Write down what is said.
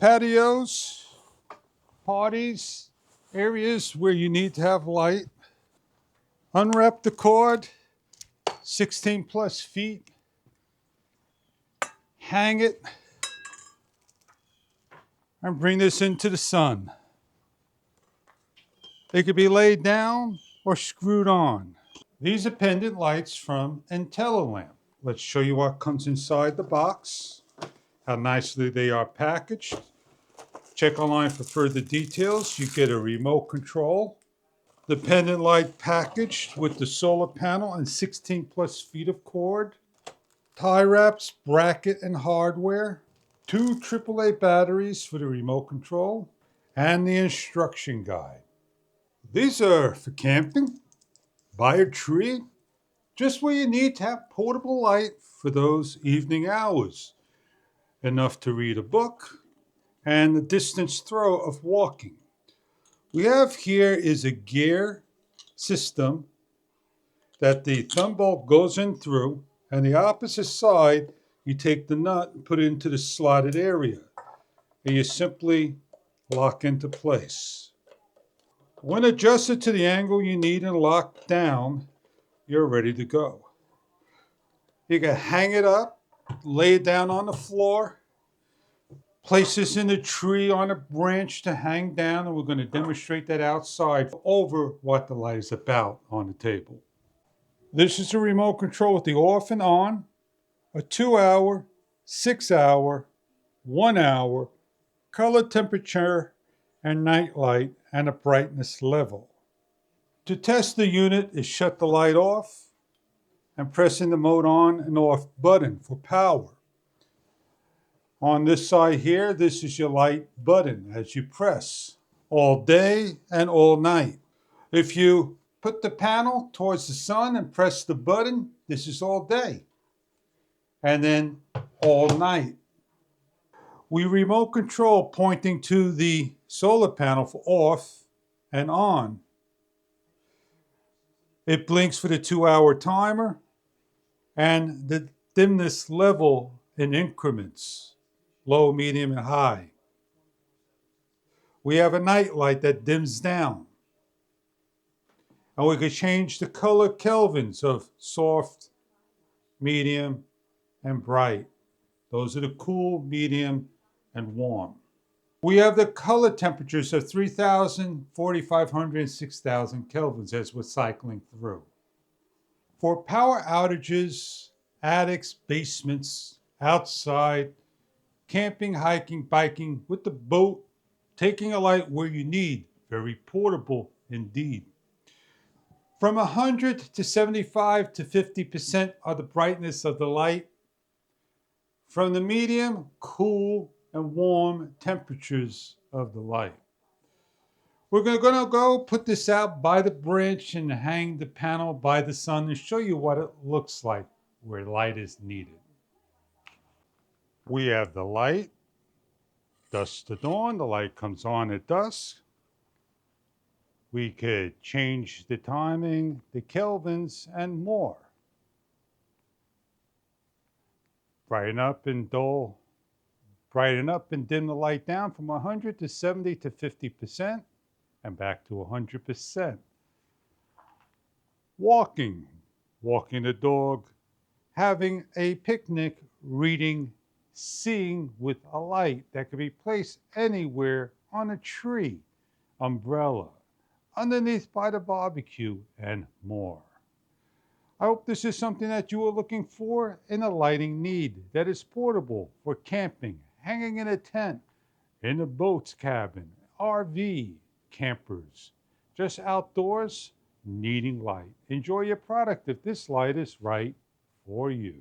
Patios, parties, areas where you need to have light. Unwrap the cord, 16 plus feet. Hang it and bring this into the sun. They could be laid down or screwed on. These are pendant lights from Intelamp. Let's show you what comes inside the box, how nicely they are packaged. Check online for further details. You get a remote control, the pendant light packaged with the solar panel and 16 plus feet of cord, tie wraps, bracket and hardware, 2 AAA batteries for the remote control, and the instruction guide. These are for camping, by a tree, just where you need to have portable light for those evening hours. Enough to read a book and the distance throw of walking. We have here is a gear system that the thumb bolt goes in through, and the opposite side, you take the nut and put it into the slotted area, and you simply lock into place. When adjusted to the angle you need and locked down, you're ready to go. You can hang it up, lay it down on the floor, place this in a tree on a branch to hang down, and we're going to demonstrate that outside over what the light is about on the table. This is a remote control with the off and on, a 2-hour, 6-hour, 1-hour, color temperature, and night light, and a brightness level. To test the unit is shut the light off and pressing the mode on and off button for power. On this side here, this is your light button as you press all day and all night. If you put the panel towards the sun and press the button, this is all day. And then all night. We remote control pointing to the solar panel for off and on. It blinks for the 2-hour timer and the dimness level in increments, low, medium, and high. We have a night light that dims down. And we could change the color kelvins of soft, medium, and bright. Those are the cool, medium, and warm. We have the color temperatures of 3,000, 4,500, and 6,000 kelvins as we're cycling through. For power outages, attics, basements, outside, camping, hiking, biking, with the boat, taking a light where you need, very portable indeed. From 100 to 75 to 50% are the brightness of the light. From the medium, cool, and warm temperatures of the light. We're going to go put this out by the branch and hang the panel by the sun and show you what it looks like where light is needed. We have the light, dusk to dawn. The light comes on at dusk. We could change the timing, the kelvins, and more. Brighten up and dull. Brighten up and dim the light down from 100 to 70 to 50% and back to 100%. Walking the dog, having a picnic, reading, seeing with a light that can be placed anywhere on a tree, umbrella, underneath by the barbecue, and more. I hope this is something that you are looking for in a lighting need that is portable for camping, hanging in a tent, in a boat's cabin, RV, campers, just outdoors, needing light. Enjoy your product if this light is right for you.